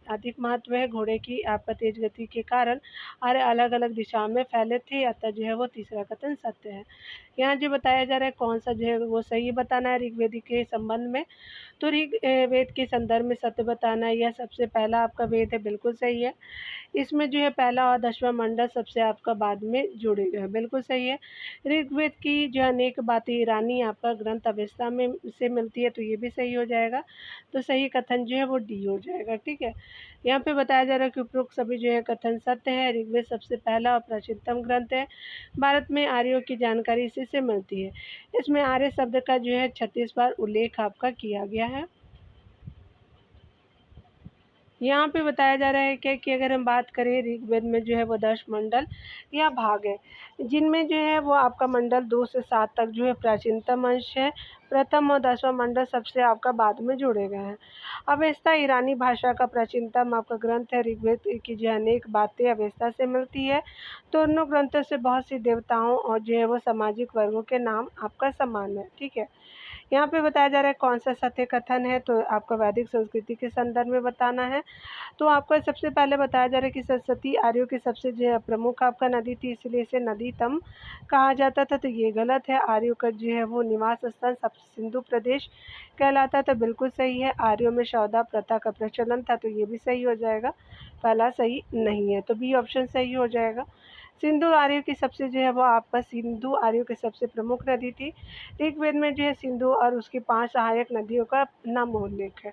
अधिक महत्व है। घोड़े की आपका तेज गति के कारण आर्य अलग अलग दिशाओं में फैले थे, अतः जो है वो तीसरा कथन सत्य है। यहाँ जो बताया जा रहा है कौन सा जो है वो सही बताना है ऋग्वेद के संबंध में। तो वेद के संदर्भ में सत्य बताना, यह सबसे पहला आपका वेद है, बिल्कुल सही है। इसमें जो है पहला और 10वां मंडल सबसे आपका बाद में जुड़े गए हैं, बिल्कुल सही है। ऋग्वेद की जो अनेक बातें ईरानी आपका ग्रंथ अवेस्ता में से मिलती है, तो ये भी सही हो जाएगा। तो सही कथन जो है वो डी हो जाएगा, ठीक है। यहाँ पे बताया जा रहा है कि उपरोक्त सभी जो है कथन सत्य है। ऋग्वेद सबसे पहला और प्राचीनतम ग्रंथ है। भारत में आर्यों की जानकारी इसी से मिलती है। इसमें आर्य शब्द का जो है 36 बार उल्लेख आपका किया गया है। यहाँ पे बताया जा रहा है क्या कि अगर हम बात करें ऋग्वेद में जो है वो 10 मंडल या भाग है, जिनमें जो है वो आपका मंडल 2 से 7 तक जो है प्राचीनतम अंश है। प्रथम और 10वां मंडल सबसे आपका बाद में जोड़े गए हैं। अवेस्ता ईरानी भाषा का प्राचीनतम आपका ग्रंथ है। ऋग्वेद की जो अनेक बातें अवेस्ता से मिलती है। दोनों ग्रंथों से बहुत सी देवताओं और जो है वो सामाजिक वर्गों के नाम आपका समान है, ठीक है। यहाँ पे बताया जा रहा है कौन सा सत्य कथन है, तो आपका वैदिक संस्कृति के संदर्भ में बताना है। तो आपको सबसे पहले बताया जा रहा है कि सरस्वती आर्यों की सबसे जो है प्रमुख आपका नदी थी, इसलिए इसे नदी तम कहा जाता था, तो ये गलत है। आर्यों का जो है वो निवास स्थल सब सिंधु प्रदेश कहलाता था, बिल्कुल सही है। आर्यों में सौदा प्रथा का प्रचलन था, तो ये भी सही हो जाएगा। पहला सही नहीं है, तो बी ऑप्शन सही हो जाएगा। सिंधु आर्यों की सबसे जो है वो आपका सिंधु आर्यों की सबसे प्रमुख नदी थी। ऋग्वेद में जो है सिंधु और उसकी 5 सहायक नदियों का नाम उल्लेख है।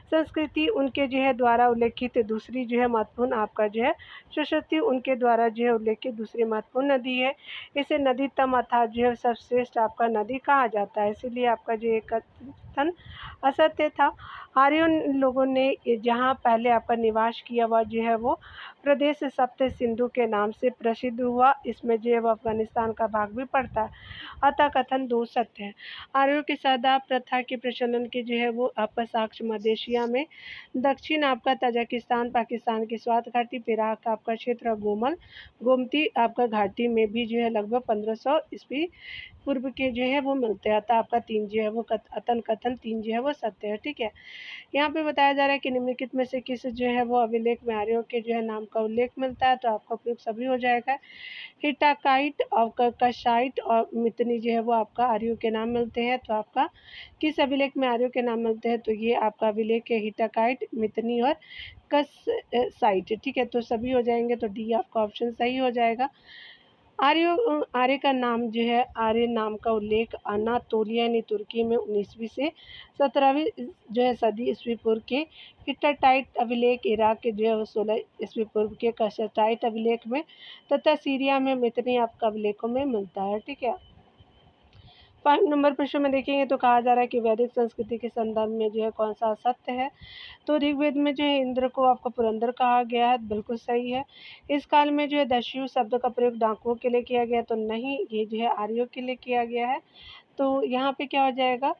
संस्कृति उनके जो है द्वारा उल्लेखित दूसरी जो है महत्वपूर्ण आपका जो है सरस्वती उनके द्वारा जो है उल्लेखित दूसरी महत्वपूर्ण नदी है। इसे नदी तम अर्थात जो है सर्वश्रेष्ठ आपका नदी कहा जाता है, इसीलिए आपका जो एक कथन असत्य था। आर्यों लोगों ने जहाँ पहले आपका निवास किया हुआ जो है वो प्रदेश सप्त सिंधु के नाम से प्रसिद्ध हुआ। इसमें जो है वो अफगानिस्तान का भाग भी पड़ता है, अतः कथन 2 सत्य है। आर्यों की सदा प्रथा के प्रचलन के जो है वो आपका साक्ष्य मध्य में, दक्षिण आपका तजाकिस्तान, पाकिस्तान की स्वात घाटी, इराक आपका क्षेत्र, गोमती आपका घाटी में भी जो है लगभग 1500 ईस्वी पूर्व के जो है वो मिलते हैं, अतः आपका 3 जो है वो कथन 3 जो है वो सत्य है, ठीक है। यहाँ पे बताया जा रहा है कि निम्नलिखित में से किस जो है वो अभिलेख में आर्यों के जो है नाम का उल्लेख मिलता है, तो आपका उपयोग सभी हो जाएगा। हिटाकाइट और कशाइट और मितनी जो है वो आपका आर्यों के नाम मिलते हैं, तो आपका किस अभिलेख में आर्यों के नाम मिलते हैं, तो ये आपका अभिलेख है हिटाकाइट, मितनी और कसाइट, ठीक है। तो सभी हो जाएंगे, तो डी आपका ऑप्शन सही हो जाएगा। आर्य का नाम जो है आर्य नाम का उल्लेख अनातोलिया यानी तुर्की में 19वीं से 17वीं जो है सदी ईस्वी पूर्व के हिट्टाइट अभिलेख, इराक के जो है 16 ईस्वी पूर्व के कशाइट अभिलेख में तथा सीरिया में मितनी आपका अभिलेखों में मिलता है, ठीक है। 5 नंबर प्रश्न में देखेंगे तो कहा जा रहा है कि वैदिक संस्कृति के संदर्भ में जो है कौन सा असत्य है, तो ऋग्वेद में जो है इंद्र को आपका पुरंदर कहा गया है, बिल्कुल सही है। इस काल में जो है दस्यु शब्द का प्रयोग डाकुओं के लिए किया गया, तो नहीं, ये जो है आर्यों के लिए किया गया है। तो यहाँ पे क्या हो जाएगा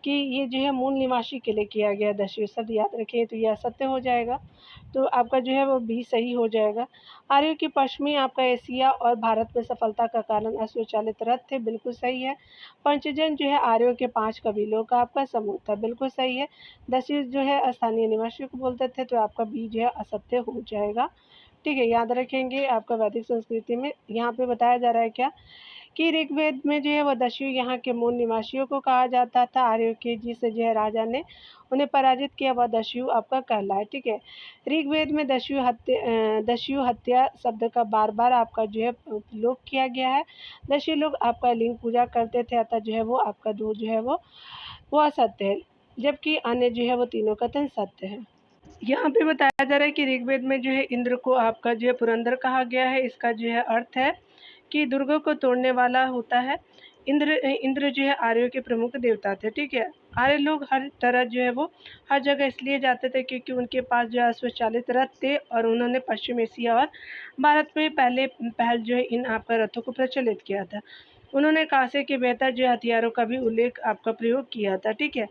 कि ये जो है मूल निवासी के लिए किया गया दस्यु शब्द, याद रखिए, तो यह असत्य हो जाएगा। तो आपका जो है वो बी सही हो जाएगा। आर्यों की पश्चिमी आपका एशिया और भारत में सफलता का कारण अस्वचालित रथ थे, बिल्कुल सही है। पंचजन जो है आर्यों के 5 कबीलों का आपका समूह था, बिल्कुल सही है। दस्यु जो है स्थानीय निवासियों को बोलते थे, तो आपका बी जो है असत्य हो जाएगा, ठीक है। याद रखेंगे आपका वैदिक संस्कृति में यहाँ पे बताया जा रहा है क्या कि ऋग्वेद में जो है वह दस्यु यहाँ के मूल निवासियों को कहा जाता था। आर्यों के जिस जो है राजा ने उन्हें पराजित किया वह दस्यु आपका कहलाए, ठीक है। ऋग्वेद में दस्यु हत्या शब्द का बार बार आपका जो है उपयोग किया गया है। दस्यु लोग आपका लिंग पूजा करते थे, अतः जो है वो आपका दो जो है वो असत्य है, जबकि अन्य जो है वो तीनों कथन सत्य है। यहाँ पे बताया जा रहा है कि ऋग्वेद में जो है इंद्र को आपका जो है पुरंदर कहा गया है। इसका जो है अर्थ है कि दुर्गों को तोड़ने वाला होता है। इंद्र जो है आर्यों के प्रमुख देवता थे, ठीक है। आर्य लोग हर तरह जो है वो हर जगह इसलिए जाते थे क्योंकि उनके पास जो है स्वचालित रथ थे और उन्होंने पश्चिम एशिया और भारत में पहल जो है इन आपका रथों को प्रचलित किया था। उन्होंने कांसे के बेहतर जो हथियारों का भी उल्लेख आपका प्रयोग किया था, ठीक है।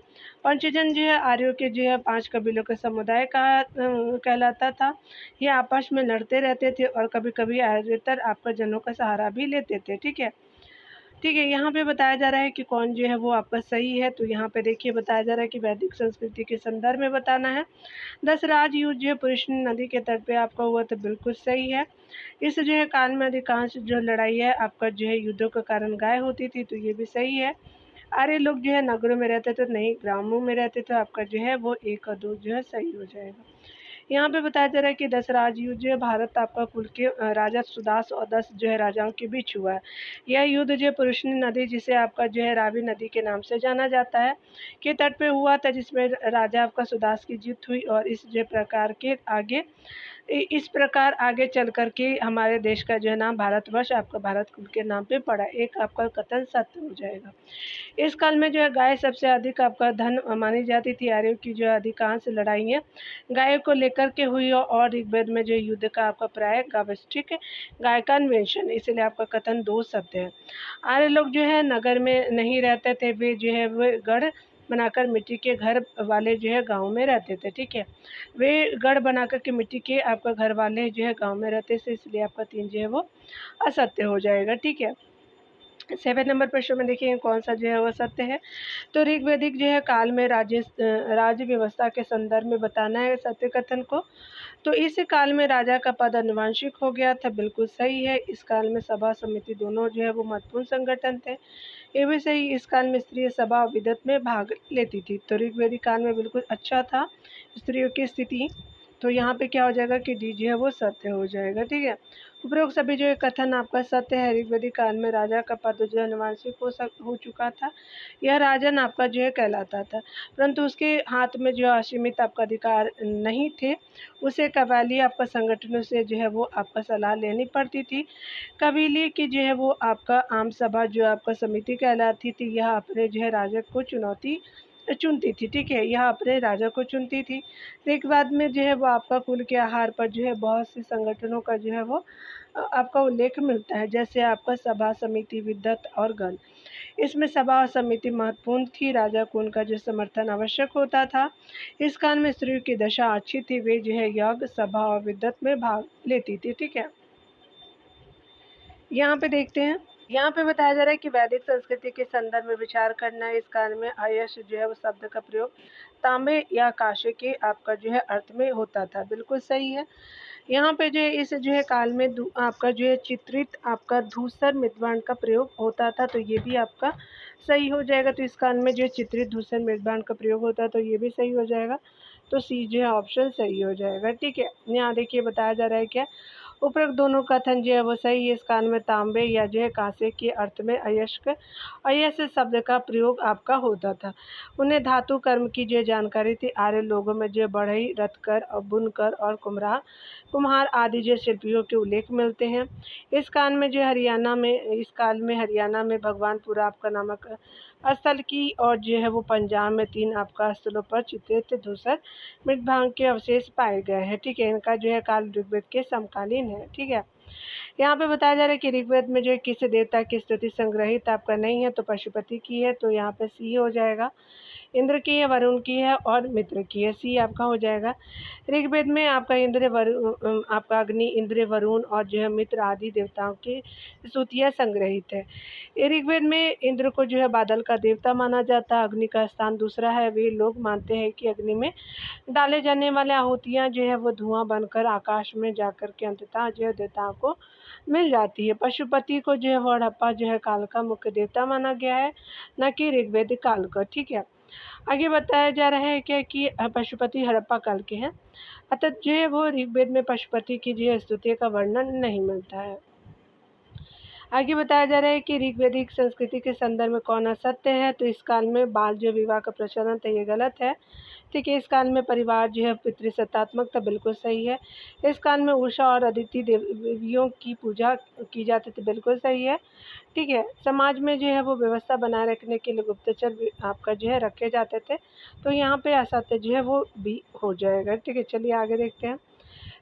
पंचजन जो है आर्यों के जो है 5 कबीलों का समुदाय का कहलाता था। ये आपस में लड़ते रहते थे और कभी कभी आर्यतर आपका जनों का सहारा भी लेते थे, ठीक है। ठीक है, यहाँ पे बताया जा रहा है कि कौन जो है वो आपका सही है, तो यहाँ पे देखिए बताया जा रहा है कि वैदिक संस्कृति के संदर्भ में बताना है। 10 राज युद्ध जो है पुरुषनी नदी के तट पे आपका हुआ, तो बिल्कुल सही है। इस जो है काल में अधिकांश जो लड़ाई है आपका जो है युद्धों के कारण गाय होती थी, तो ये भी सही है। आर्य लोग जो है नगरों में रहते तो नहीं ग्रामों में रहते, तो आपका जो है वो 1 और 2 जो है सही हो जाएगा। यहाँ पे बताया जा रहा है कि 10 राजयुद्ध जो है भारत आपका कुल के राजा सुदास और 10 जो है राजाओं के बीच हुआ है। यह युद्ध जो है पुरुषनी नदी, जिसे आपका जो है रावी नदी के नाम से जाना जाता है, के तट पे हुआ था, जिसमें राजा आपका सुदास की जीत हुई। और इस जो प्रकार के आगे इस प्रकार आगे चल कर के हमारे देश का जो है नाम भारतवर्ष आपका भारत कुल के नाम पे पड़ा। एक आपका कथन सत्य हो जाएगा। इस काल में जो है गाय सबसे अधिक आपका धन मानी जाती थी। आर्यों की जो अधिकांश लड़ाइयाँ गाय को लेकर के हुई और ऋग्वेद में जो युद्ध का आपका प्राय गावस्टिक गाय का अन्वेषण, इसलिए आपका कथन 2 सत्य है। आर्य लोग जो है नगर में नहीं रहते थे, वे जो है वो गढ़ बनाकर मिट्टी के घर वाले जो है गाँव में रहते थे। ठीक है, वे गढ़ बनाकर के मिट्टी के आपका घर वाले जो है गाँव में रहते थे, इसलिए आपका 3 जो है वो असत्य हो जाएगा। ठीक है, 7 नंबर प्रश्न में देखिए कौन सा जो है वो सत्य है। तो ऋग्वेदिक जो है काल में राज्य व्यवस्था के संदर्भ में बताना है सत्य कथन को। तो इस काल में राजा का पद आनुवंशिक हो गया था, बिल्कुल सही है। इस काल में सभा समिति दोनों जो है वो महत्वपूर्ण संगठन थे, ये भी सही। इस काल में स्त्रियां सभा और विदत में भाग लेती थी, तो ऋग्वेदिक काल में बिल्कुल अच्छा था स्त्रियों की स्थिति। तो यहाँ पे क्या हो जाएगा कि डी जो है वो सत्य हो जाएगा। ठीक है, उपरोक्त सभी जो है कथन आपका सत्य है। ऋग्वेदिक काल में राजा का पद जो है आनुवंशिक हो चुका था। यह राजन आपका जो है कहलाता था, परंतु उसके हाथ में जो असीमित आपका अधिकार नहीं थे। उसे कबायली आपका संगठनों से जो है वो आपका सलाह लेनी पड़ती थी। कबीले की जो है वो आपका आम सभा जो आपका समिति कहलाती थी, यह अपने जो है राजा को चुनती थी। ठीक है, यह अपने राजा को चुनती थी। एक बाद में जो है वो आपका कुल के आहार पर जो है बहुत से संगठनों का जो है वो आपका उल्लेख मिलता है, जैसे आपका सभा समिति विद्वत और गण। इसमें सभा और समिति महत्वपूर्ण थी, राजा को उनका जो समर्थन आवश्यक होता था। इस काल में स्त्रियों की दशा अच्छी थी, वे जो है यज्ञ सभा और विद्वत में भाग लेती थी। ठीक है, यहाँ पे देखते हैं, यहाँ पे बताया जा रहा है कि वैदिक संस्कृति के संदर्भ में विचार करना है। इस काल में आयश जो है वो शब्द का प्रयोग तांबे या कांसे के आपका जो है अर्थ में होता था, बिल्कुल सही है। यहाँ पे जो है इस जो है काल में आपका जो है चित्रित आपका धूसर मृदबाण का प्रयोग होता था, तो ये भी आपका सही हो जाएगा। तो इस काल में जो है चित्रित धूसर मृदबाण का प्रयोग होता है, तो ये भी सही हो जाएगा। तो सी जो है ऑप्शन सही हो जाएगा। ठीक है, यहाँ देखिए बताया जा रहा है क्या, उपरोक्त दोनों कथन जो है वो सही है। इस काल में तांबे या जो है कांसे के अर्थ में अयस्क शब्द का प्रयोग आपका होता था। उन्हें धातु कर्म की जो जानकारी थी। आर्य लोगों में जो बढ़ई रत्तकर और बुनकर और कुम्हार आदि जो शिल्पियों के उल्लेख मिलते हैं। इस काल में हरियाणा में भगवानपुरा आपका नामक स्थल की और जो है वो पंजाब में 3 आपका स्थलों पर चित्रित धूसर मृदभाग के अवशेष पाए गए हैं। ठीक है, इनका जो है काल ऋग्वेद के समकालीन है। ठीक है, यहाँ पे बताया जा रहा है कि ऋग्वेद में जो है किस देवता की स्तुति संग्रहित आपका नहीं है, तो पशुपति की है, तो यहाँ पे सी हो जाएगा। इंद्र की है, वरुण की है और मित्र की है, सी आपका हो जाएगा। ऋग्वेद में आपका आपका अग्नि, इंद्र, वरुण और जो है मित्र आदि देवताओं की स्तुतियाँ संग्रहित है। ऋग्वेद में इंद्र को जो है बादल का देवता माना जाता है, अग्नि का स्थान दूसरा है। वे लोग मानते हैं कि अग्नि में डाले जाने वाले आहुतियाँ जो है वो धुआं बनकर आकाश में जाकर के अंततः जो है देवताओं को मिल जाती है। पशुपति को जो है वो हड़प्पा जो है काल का मुख्य देवता माना गया है, न कि ऋग्वेदिक काल का। ठीक है, आगे बताया जा रहा है क्या कि पशुपति हड़प्पा काल के हैं, अतः जो है वो ऋग्वेद में पशुपति की जो है स्तुति का वर्णन नहीं मिलता है। आगे बताया जा रहा है कि ऋग्वेदिक संस्कृति के संदर्भ में कौन असत्य है, तो इस काल में बाल जो विवाह का प्रचलन था ये गलत है। ठीक है, इस काल में परिवार जो है पितृसत्तात्मक था, बिल्कुल सही है। इस काल में उषा और अदिति देवियों की पूजा की जाती थी, बिल्कुल सही है। ठीक है, समाज में जो है वो व्यवस्था बनाए रखने के लिए गुप्तचर भी आपका जो है रखे जाते थे, तो यहाँ पे असत्य जो है वो भी हो जाएगा। ठीक है, चलिए आगे देखते हैं।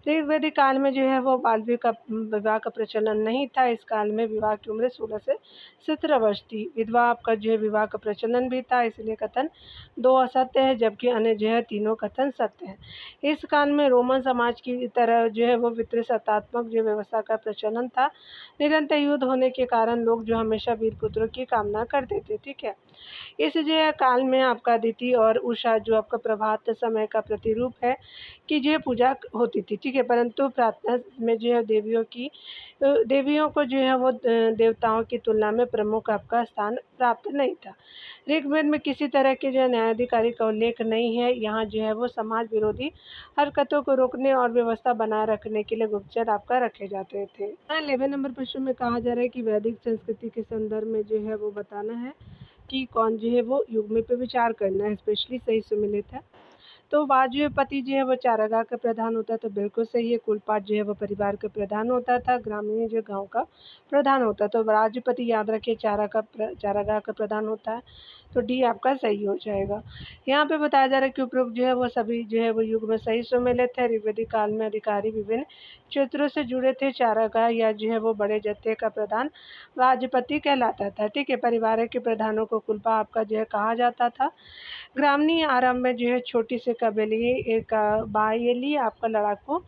ऋग्वेदिक काल में जो है वो बाल विवाह का प्रचलन नहीं था। इस काल में विवाह की उम्र 16 से 17 वर्ष थी। विधवा आपका जो है विवाह का प्रचलन भी था, इसलिए कथन 2 असत्य है, जबकि अन्य जो है तीनों कथन सत्य है। इस काल में रोमन समाज की तरह जो है वो पितृसत्तात्मक जो व्यवस्था का प्रचलन था। निरंतर युद्ध होने के कारण लोग जो हमेशा वीर पुत्रों की कामना करते थे। ठीक है, इस जो है काल में आपका अदिति और उषा जो आपका प्रभात समय का प्रतिरूप है कि जो पूजा होती थी। ठीक है, ठीक है, परंतु प्रार्थना में जो है देवियों को जो है वो देवताओं की तुलना में प्रमुख आपका स्थान प्राप्त नहीं था। ऋग्वेद में किसी तरह के जो है न्यायाधिकारी का उल्लेख नहीं है। यहाँ जो है वो समाज विरोधी हरकतों को रोकने और व्यवस्था बनाए रखने के लिए गुप्तचर आपका रखे जाते थे। 11 नंबर प्रश्न में कहा जा रहा है कि वैदिक संस्कृति के संदर्भ में जो है वो बताना है कि कौन जो है वो युग्म पे विचार करना है, स्पेशली सही सुमिलित है। तो वाजपेयी जो है वो चारागाह का प्रधान होता था, बिल्कुल सही है। कुलपाट जो है वो परिवार का प्रधान होता था, ग्रामीण जो गांव का प्रधान होता। तो वाजपेयी याद रखिए चारागाह का प्रधान होता है, तो डी आपका सही हो जाएगा। यहाँ पे बताया जा रहा है कि उपरोक्त जो है वो सभी जो है वो युग में सही सुमेलित है। ऋग्वेदिक काल में अधिकारी विभिन्न क्षेत्रों से जुड़े थे। चारागाह या जो है वो बड़े जत्थे का प्रधान वाजपेयी कहलाता था, ठीक है। परिवार के प्रधानों को कुलपा आपका जो है कहा जाता था। ग्रामीण आरंभ में जो है छोटी से कबीली आपका लड़ाकू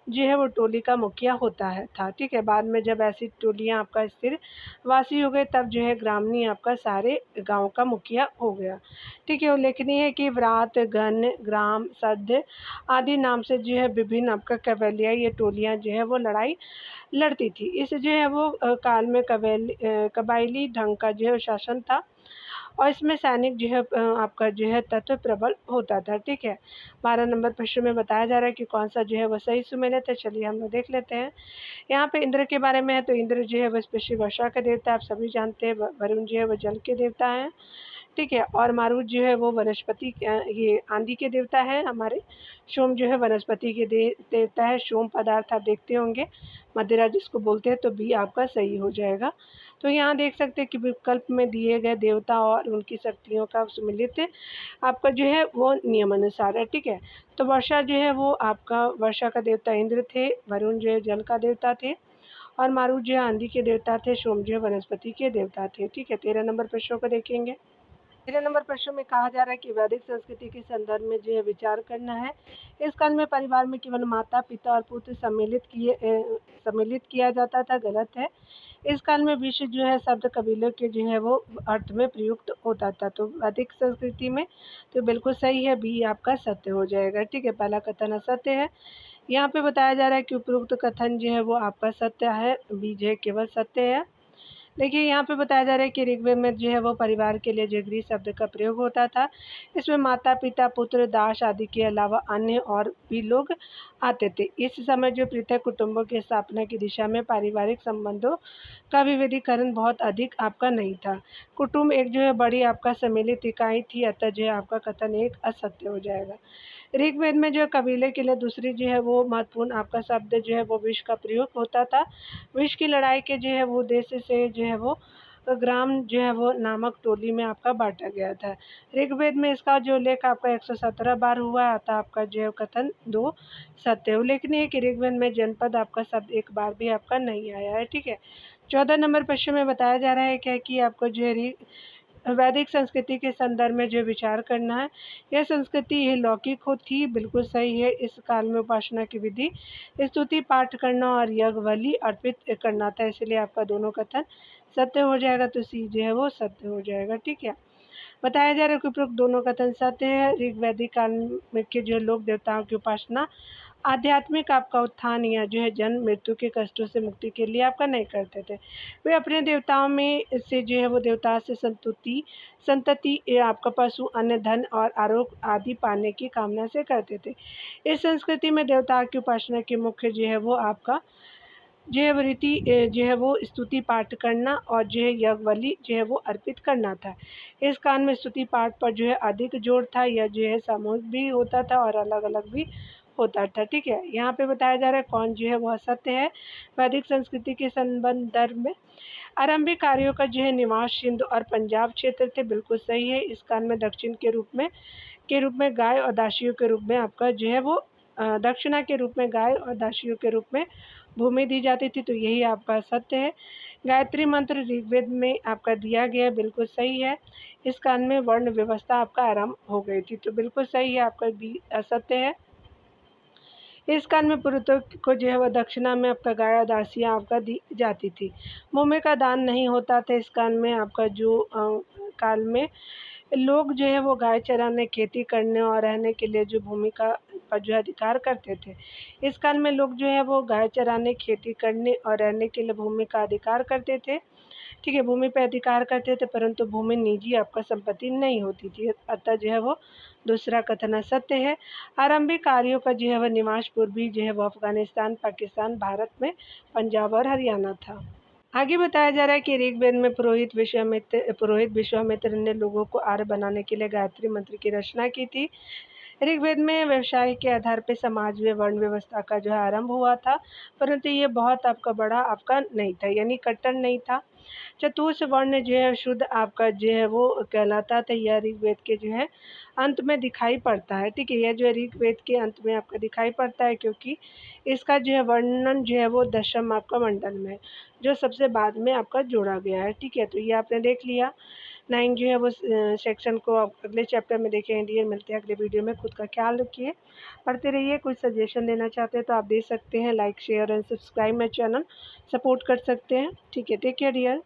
जो है वो टोली का मुखिया होता है था, ठीक है। बाद में जब ऐसी टोलियां आपका स्थिर वासी हो गए तब जो है ग्रामीण आपका सारे गांव का मुखिया हो गया, ठीक है। उल्लेखनीय है कि व्रात गण ग्राम सद्य आदि नाम से जो है विभिन्न आपका कबीलिया ये टोलियां जो है वो लड़ाई लड़ती थी। इस जो है वो काल में कबायली ढंग का जो है शासन था और इसमें सैनिक जो है आपका जो है तत्व प्रबल होता था, ठीक है। 12 नंबर प्रश्न में बताया जा रहा है कि कौन सा जो है वो सही सुमेलित है। चलिए हम लोग देख लेते हैं। यहाँ पे इंद्र के बारे में है, तो इंद्र जो है वो स्पेशली वर्षा का देवता, आप सभी जानते हैं। वरुण जो है वो जल के देवता है, ठीक है। और मारुत जो है वो वनस्पति ये आंधी के देवता है हमारे। सोम जो है वनस्पति के देवता है। सोम पदार्थ आप देखते होंगे, मदिरा जिसको बोलते हैं, तो बी आपका सही हो जाएगा। तो यहाँ देख सकते हैं कि विकल्प में दिए गए देवता और उनकी शक्तियों का सम्मिलित आपका जो है वो नियमानुसार है, ठीक है। तो वर्षा जो है वो आपका वर्षा का देवता इंद्र थे। वरुण जो है जल का देवता थे और मारुत जो है आंधी के देवता थे। सोम जो है वनस्पति के देवता थे, ठीक है। 13 नंबर प्रश्नों को देखेंगे। 13 नंबर प्रश्न में कहा जा रहा है कि वैदिक संस्कृति के संदर्भ में जो है विचार करना है। इस काल में परिवार में केवल माता पिता और पुत्र सम्मिलित किया जाता था, गलत है। इस काल में विश्व जो है शब्द कबीलों के जो है वो अर्थ में प्रयुक्त होता था, तो वैदिक संस्कृति में तो बिल्कुल सही है, बी आपका सत्य हो जाएगा, ठीक है। पहला कथन असत्य है। यहाँ पे बताया जा रहा है कि उपरोक्त कथन जो है वो आपका सत्य है, बी जो है केवल सत्य है। देखिए यहाँ पे बताया जा रहा है कि ऋग्वेद में जो है वो परिवार के लिए जो गृह शब्द का प्रयोग होता था। इसमें माता पिता पुत्र दास आदि के अलावा अन्य और भी लोग आते थे। इस समय जो पृथक कुटुंबों की स्थापना की दिशा में पारिवारिक संबंधों का विविधीकरण बहुत अधिक आपका नहीं था। कुटुंब एक जो है बड़ी आपका सम्मिलित इकाई थी, अतः जो है आपका कथन एक असत्य हो जाएगा। ऋग्वेद में जो कबीले के लिए दूसरी जो है वो महत्वपूर्ण आपका शब्द जो है वो विष का प्रयोग होता था। विष की लड़ाई के जो है वो उद्देश्य से जो है वो ग्राम जो है वो नामक टोली में आपका बांटा गया था। ऋग्वेद में इसका जो उल्लेख आपका 117 बार हुआ है, अतः आपका जो है कथन 2 सत्य। उल्लेखनीय है कि ऋग्वेद में जनपद आपका शब्द एक बार भी आपका नहीं आया है, ठीक है। 14 नंबर प्रश्न में बताया जा रहा है क्या कि आपको जो है वैदिक संस्कृति के संदर्भ में जो विचार करना है। यह संस्कृति यह लौकिक हो थी, बिल्कुल सही है। इस काल में उपासना की विधि स्तुति पाठ करना और यज्ञ अर्पित करना था, इसलिए आपका दोनों कथन सत्य हो जाएगा, तो सी जो है वो सत्य हो जाएगा, ठीक है। बताया जा रहा है कि उपरोक्त दोनों कथन सत्य है। ऋग्वैदिक काल में के जो लोग देवताओं की उपासना आध्यात्मिक आपका उत्थान या जो है जन्म मृत्यु के कष्टों से मुक्ति के लिए आपका नहीं करते थे। वे अपने देवताओं में से जो है वो देवता से संतति आपका पशु अन्य धन और आरोग्य आदि पाने की कामना से करते थे। इस संस्कृति में देवताओं की उपासना के मुख्य जो है वो आपका जो है रीति जो है वो स्तुति पाठ करना और जो है यज्ञ जो है वो अर्पित करना था। इस काल में स्तुति पाठ पर जो है अधिक जोर था, यह जो है सामूहिक भी होता था और अलग अलग भी होता था, ठीक है। यहाँ पे बताया जा रहा है कौन जो है वह सत्य है। वैदिक संस्कृति के संदर्भ में आरंभिक कार्यों का जो है निवास सिंध और पंजाब क्षेत्र थे, बिल्कुल सही है। इस काल में दक्षिण के रूप में गाय और दासियों के रूप में आपका जो है वो दक्षिणा के रूप में गाय और दासियों के रूप में भूमि दी जाती थी, तो यही आपका सत्य है। गायत्री मंत्र ऋग्वेद में आपका दिया गया, बिल्कुल सही है। इस काल में वर्ण व्यवस्था आपका आरंभ हो गई थी, तो बिल्कुल सही है, आपका बी असत्य है। इस काल में पुरुषों को जो है वह दक्षिणा में आपका गाय और दासियाँ आपका दी जाती थी। भूमि का दान नहीं होता था। इस काल में आपका जो काल में लोग जो है वो गाय चराने, खेती करने और रहने के लिए जो भूमि का पर जो है अधिकार करते थे। इस काल में लोग जो है वो गाय चराने, खेती करने और रहने के लिए भूमि का अधिकार करते थे। ठीक है, भूमि पे अधिकार करते थे, परंतु भूमि निजी आपका संपत्ति नहीं होती थी। अतः जो है वो दूसरा कथन असत्य है। आरंभिक आर्यों का जो है वह निवास पूर्वी जो है वो अफ़गानिस्तान, पाकिस्तान, भारत में पंजाब और हरियाणा था। आगे बताया जा रहा है कि ऋग्वेद में पुरोहित विश्वामित्र ने लोगों को आर्य बनाने के लिए गायत्री मंत्र की रचना की थी। ऋग्वेद में व्यवसाय के आधार पर समाज में वर्ण व्यवस्था का जो है आरंभ हुआ था, परंतु ये बहुत आपका नहीं था, यानी कट्टर नहीं था। चतुर्थ वर्ण जो है शुद्ध आपका जो है वो कहलाता था। यह ऋग्वेद के जो है अंत में दिखाई पड़ता है। ठीक है, यह जो है ऋग्वेद के अंत में आपका दिखाई पड़ता है, क्योंकि इसका जो है वर्णन जो है वो दशम आपका मंडल में, जो सबसे बाद में आपका जोड़ा गया है। ठीक है, तो ये आपने देख लिया। 9 जो है वो सेक्शन को आप अगले चैप्टर में देखेंगे। डियर, मिलते हैं अगले वीडियो में। खुद का ख्याल रखिए, पढ़ते रहिए। कुछ सजेशन देना चाहते हैं तो आप दे सकते हैं। Like, share and subscribe my channel, support कर सकते हैं। ठीक है, टेक केयर डियर।